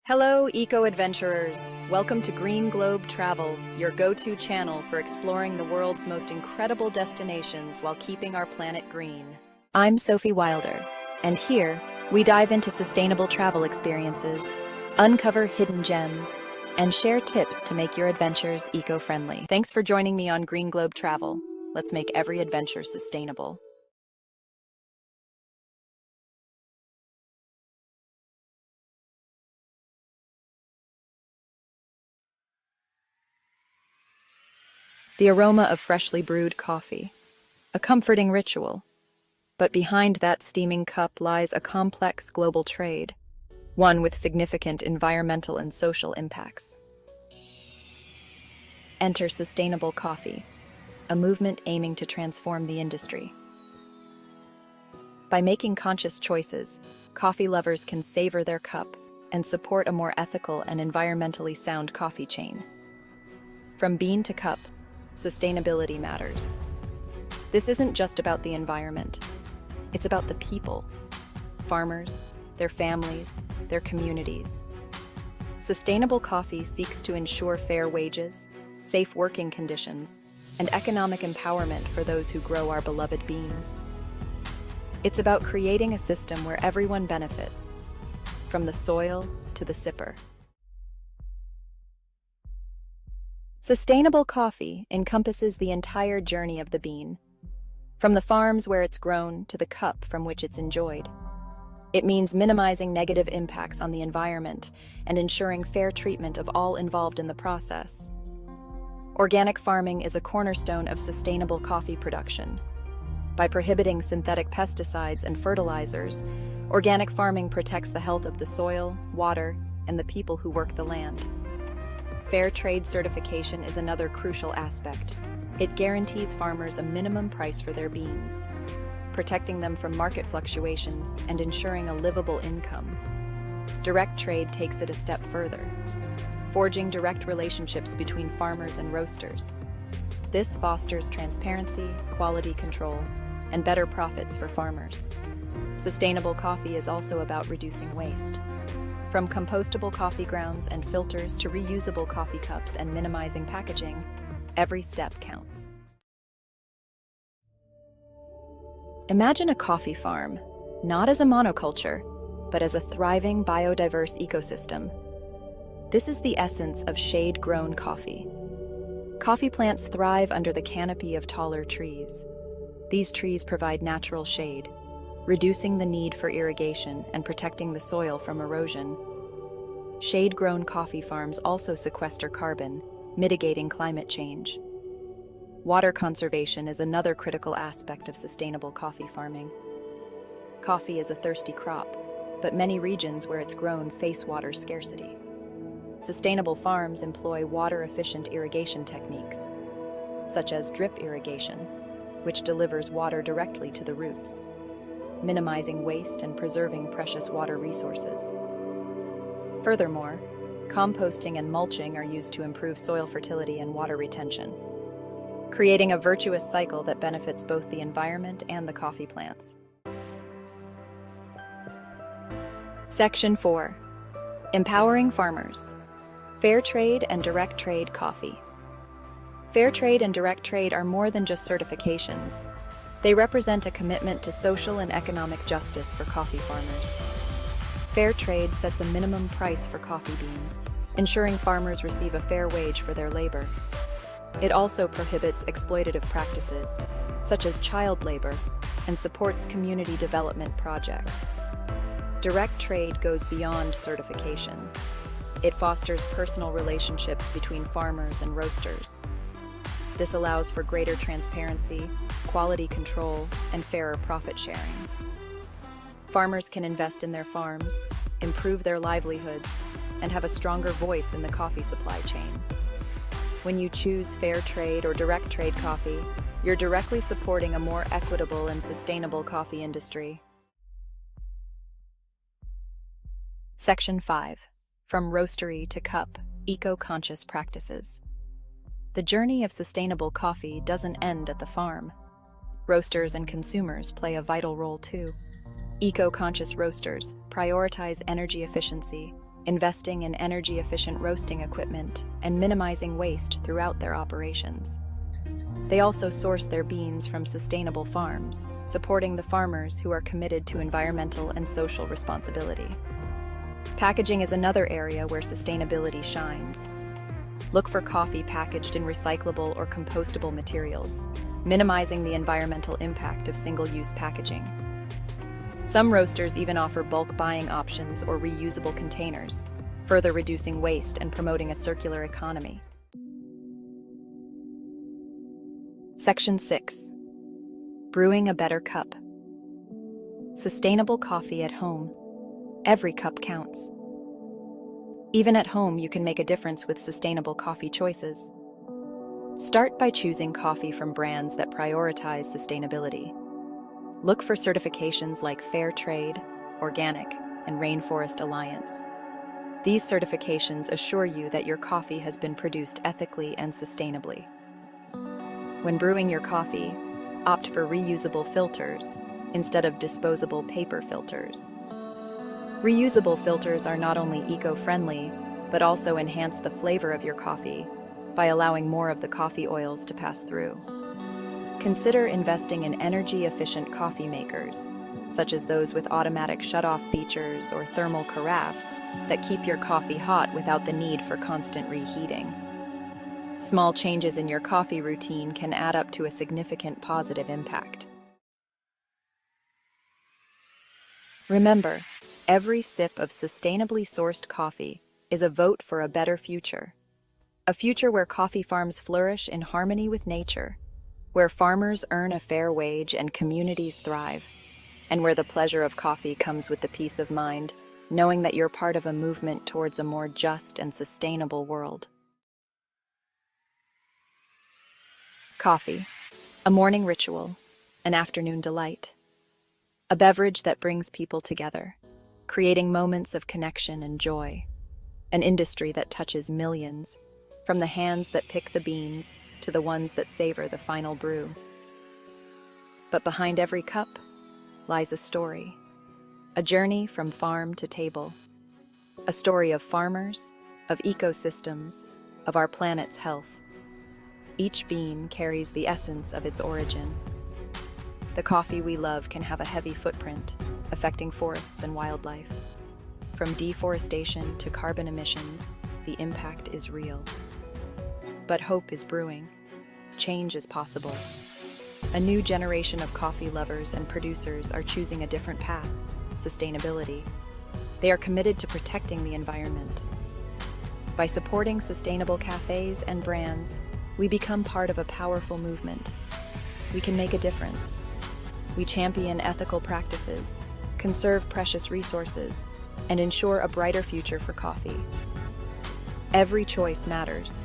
Hello, eco-adventurers! Welcome to Green Globe Travel, your go-to channel for exploring the world's most incredible destinations while keeping our planet green. I'm Sophie Wilder, and here we dive into sustainable travel experiences, uncover hidden gems, and share tips to make your adventures eco-friendly. Thanks for joining me on Green Globe Travel. Let's make every adventure sustainable. The aroma of freshly brewed coffee, a comforting ritual. But behind that steaming cup lies a complex global trade, one with significant environmental and social impacts. Enter sustainable coffee, a movement aiming to transform the industry. By making conscious choices, coffee lovers can savor their cup and support a more ethical and environmentally sound coffee chain. From bean to cup, sustainability matters. This isn't just about the environment. It's about the people, farmers, their families, their communities. Sustainable coffee seeks to ensure fair wages, safe working conditions, and economic empowerment for those who grow our beloved beans. It's about creating a system where everyone benefits, from the soil to the sipper. Sustainable coffee encompasses the entire journey of the bean, from the farms where it's grown to the cup from which it's enjoyed. It means minimizing negative impacts on the environment and ensuring fair treatment of all involved in the process. Organic farming is a cornerstone of sustainable coffee production. By prohibiting synthetic pesticides and fertilizers, organic farming protects the health of the soil, water, and the people who work the land. Fair trade certification is another crucial aspect. It guarantees farmers a minimum price for their beans, protecting them from market fluctuations and ensuring a livable income. Direct trade takes it a step further, forging direct relationships between farmers and roasters. This fosters transparency, quality control, and better profits for farmers. Sustainable coffee is also about reducing waste. From compostable coffee grounds and filters to reusable coffee cups and minimizing packaging, every step counts. Imagine a coffee farm, not as a monoculture, but as a thriving biodiverse ecosystem. This is the essence of shade-grown coffee. Coffee plants thrive under the canopy of taller trees. These trees provide natural shade, reducing the need for irrigation and protecting the soil from erosion. Shade-grown coffee farms also sequester carbon, mitigating climate change. Water conservation is another critical aspect of sustainable coffee farming. Coffee is a thirsty crop, but many regions where it's grown face water scarcity. Sustainable farms employ water-efficient irrigation techniques, such as drip irrigation, which delivers water directly to the roots, minimizing waste and preserving precious water resources. Furthermore, composting and mulching are used to improve soil fertility and water retention, creating a virtuous cycle that benefits both the environment and the coffee plants. Section 4. Empowering farmers. Fair trade and direct trade coffee. Fair trade and direct trade are more than just certifications. They represent a commitment to social and economic justice for coffee farmers. Fair trade sets a minimum price for coffee beans, ensuring farmers receive a fair wage for their labor. It also prohibits exploitative practices, such as child labor, and supports community development projects. Direct trade goes beyond certification. It fosters personal relationships between farmers and roasters. This allows for greater transparency, quality control, and fairer profit sharing. Farmers can invest in their farms, improve their livelihoods, and have a stronger voice in the coffee supply chain. When you choose fair trade or direct trade coffee, you're directly supporting a more equitable and sustainable coffee industry. Section 5. From roastery to cup, eco-conscious practices. The journey of sustainable coffee doesn't end at the farm. Roasters and consumers play a vital role too. Eco-conscious roasters prioritize energy efficiency, investing in energy-efficient roasting equipment and minimizing waste throughout their operations. They also source their beans from sustainable farms, supporting the farmers who are committed to environmental and social responsibility. Packaging is another area where sustainability shines. Look for coffee packaged in recyclable or compostable materials, minimizing the environmental impact of single-use packaging. Some roasters even offer bulk buying options or reusable containers, further reducing waste and promoting a circular economy. Section 6. Brewing a better cup. Sustainable coffee at home. Every cup counts. Even at home, you can make a difference with sustainable coffee choices. Start by choosing coffee from brands that prioritize sustainability. Look for certifications like Fair Trade, Organic, and Rainforest Alliance. These certifications assure you that your coffee has been produced ethically and sustainably. When brewing your coffee, opt for reusable filters instead of disposable paper filters. Reusable filters are not only eco-friendly, but also enhance the flavor of your coffee by allowing more of the coffee oils to pass through. Consider investing in energy-efficient coffee makers, such as those with automatic shut-off features or thermal carafes that keep your coffee hot without the need for constant reheating. Small changes in your coffee routine can add up to a significant positive impact. Remember, every sip of sustainably sourced coffee is a vote for a better future. A future where coffee farms flourish in harmony with nature, where farmers earn a fair wage and communities thrive, and where the pleasure of coffee comes with the peace of mind, knowing that you're part of a movement towards a more just and sustainable world. Coffee, a morning ritual, an afternoon delight. A beverage that brings people together, creating moments of connection and joy. An industry that touches millions, from the hands that pick the beans to the ones that savor the final brew. But behind every cup lies a story, a journey from farm to table, a story of farmers, of ecosystems, of our planet's health. Each bean carries the essence of its origin. The coffee we love can have a heavy footprint, affecting forests and wildlife. From deforestation to carbon emissions, the impact is real. But hope is brewing. Change is possible. A new generation of coffee lovers and producers are choosing a different path, sustainability. They are committed to protecting the environment. By supporting sustainable cafes and brands, we become part of a powerful movement. We can make a difference. We champion ethical practices, conserve precious resources, and ensure a brighter future for coffee. Every choice matters.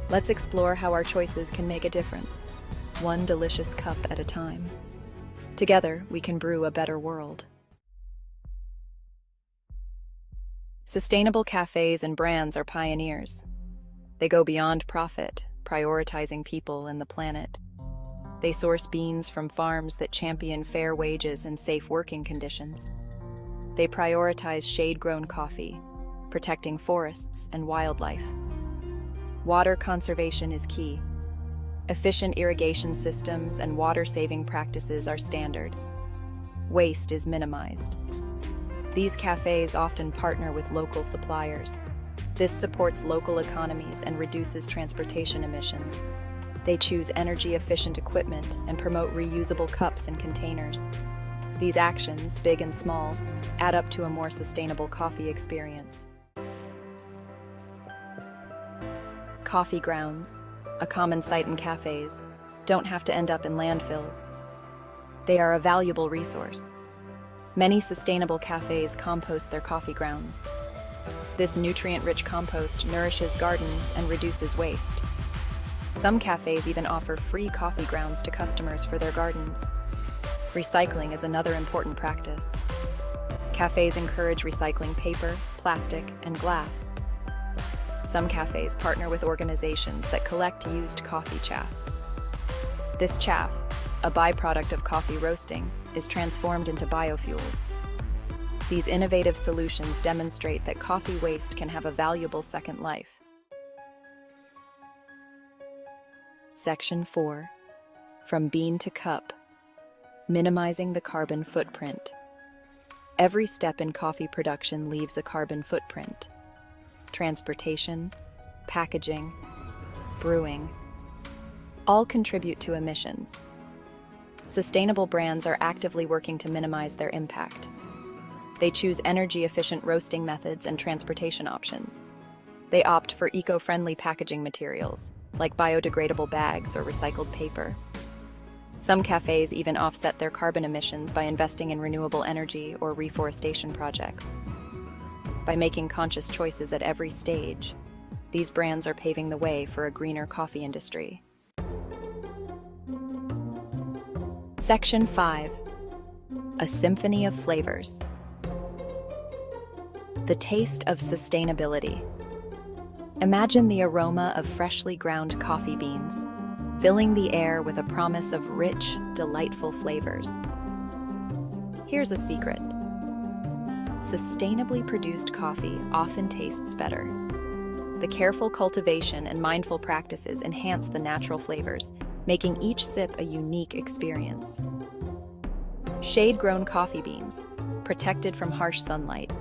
Let's explore how our choices can make a difference, one delicious cup at a time. Together, we can brew a better world. Sustainable cafes and brands are pioneers. They go beyond profit, prioritizing people and the planet. They source beans from farms that champion fair wages and safe working conditions. They prioritize shade-grown coffee, protecting forests and wildlife. Water conservation is key. Efficient irrigation systems and water-saving practices are standard. Waste is minimized. These cafes often partner with local suppliers. This supports local economies and reduces transportation emissions. They choose energy-efficient equipment and promote reusable cups and containers. These actions, big and small, add up to a more sustainable coffee experience. Coffee grounds, a common sight in cafes, don't have to end up in landfills. They are a valuable resource. Many sustainable cafes compost their coffee grounds. This nutrient-rich compost nourishes gardens and reduces waste. Some cafes even offer free coffee grounds to customers for their gardens. Recycling is another important practice. Cafes encourage recycling paper, plastic, and glass. Some cafes partner with organizations that collect used coffee chaff. This chaff, a byproduct of coffee roasting, is transformed into biofuels. These innovative solutions demonstrate that coffee waste can have a valuable second life. Section 4. From bean to cup. Minimizing the carbon footprint. Every step in coffee production leaves a carbon footprint. Transportation, packaging, brewing, all contribute to emissions. Sustainable brands are actively working to minimize their impact. They choose energy-efficient roasting methods and transportation options. They opt for eco-friendly packaging materials, like biodegradable bags or recycled paper. Some cafes even offset their carbon emissions by investing in renewable energy or reforestation projects. By making conscious choices at every stage, these brands are paving the way for a greener coffee industry. Section 5. A symphony of flavors. The taste of sustainability. Imagine the aroma of freshly ground coffee beans, filling the air with a promise of rich, delightful flavors. Here's a secret. Sustainably produced coffee often tastes better. The careful cultivation and mindful practices enhance the natural flavors, making each sip a unique experience. Shade-grown coffee beans, protected from harsh sunlight,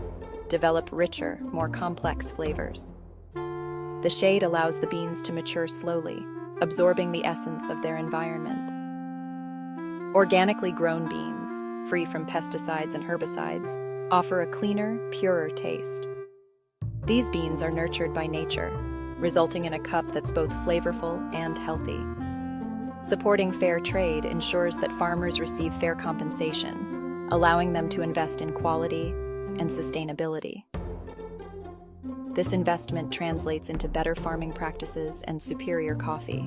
develop richer, more complex flavors. The shade allows the beans to mature slowly, absorbing the essence of their environment. Organically grown beans, free from pesticides and herbicides, offer a cleaner, purer taste. These beans are nurtured by nature, resulting in a cup that's both flavorful and healthy. Supporting fair trade ensures that farmers receive fair compensation, allowing them to invest in quality and sustainability. This investment translates into better farming practices and superior coffee.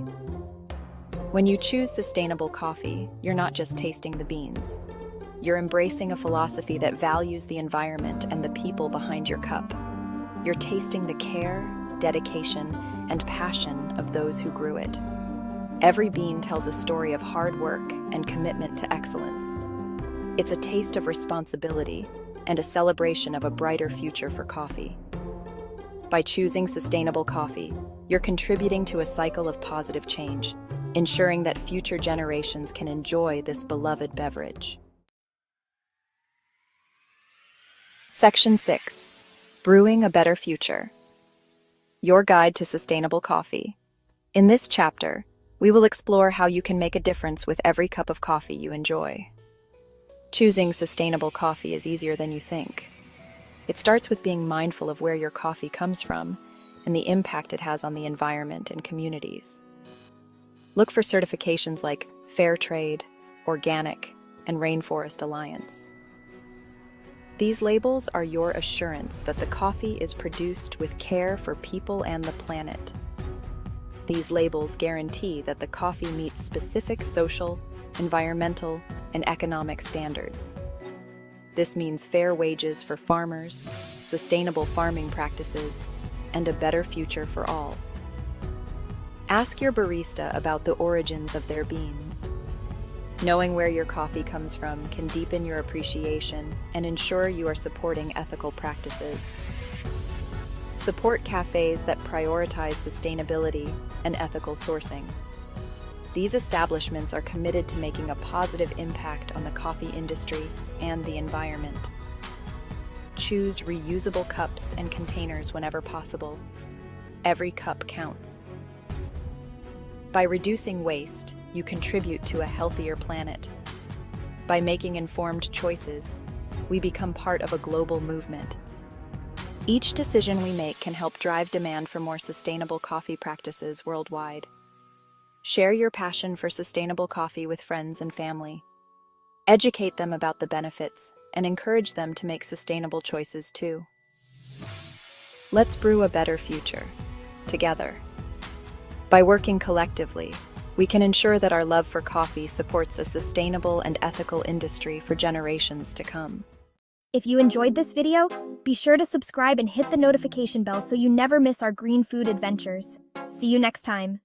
When you choose sustainable coffee, you're not just tasting the beans. You're embracing a philosophy that values the environment and the people behind your cup. You're tasting the care, dedication, and passion of those who grew it. Every bean tells a story of hard work and commitment to excellence. It's a taste of responsibility and a celebration of a brighter future for coffee. By choosing sustainable coffee, you're contributing to a cycle of positive change, ensuring that future generations can enjoy this beloved beverage. Section 6. Brewing a Better Future. Your guide to sustainable coffee. In this chapter, we will explore how you can make a difference with every cup of coffee you enjoy. Choosing sustainable coffee is easier than you think. It starts with being mindful of where your coffee comes from and the impact it has on the environment and communities. Look for certifications like Fair Trade, Organic, and Rainforest Alliance. These labels are your assurance that the coffee is produced with care for people and the planet. These labels guarantee that the coffee meets specific social, environmental, and economic standards. This means fair wages for farmers, sustainable farming practices, and a better future for all. Ask your barista about the origins of their beans. Knowing where your coffee comes from can deepen your appreciation and ensure you are supporting ethical practices. Support cafes that prioritize sustainability and ethical sourcing. These establishments are committed to making a positive impact on the coffee industry and the environment. Choose reusable cups and containers whenever possible. Every cup counts. By reducing waste, you contribute to a healthier planet. By making informed choices, we become part of a global movement. Each decision we make can help drive demand for more sustainable coffee practices worldwide. Share your passion for sustainable coffee with friends and family. Educate them about the benefits and encourage them to make sustainable choices too. Let's brew a better future, together. By working collectively, we can ensure that our love for coffee supports a sustainable and ethical industry for generations to come. If you enjoyed this video, be sure to subscribe and hit the notification bell so you never miss our green food adventures. See you next time.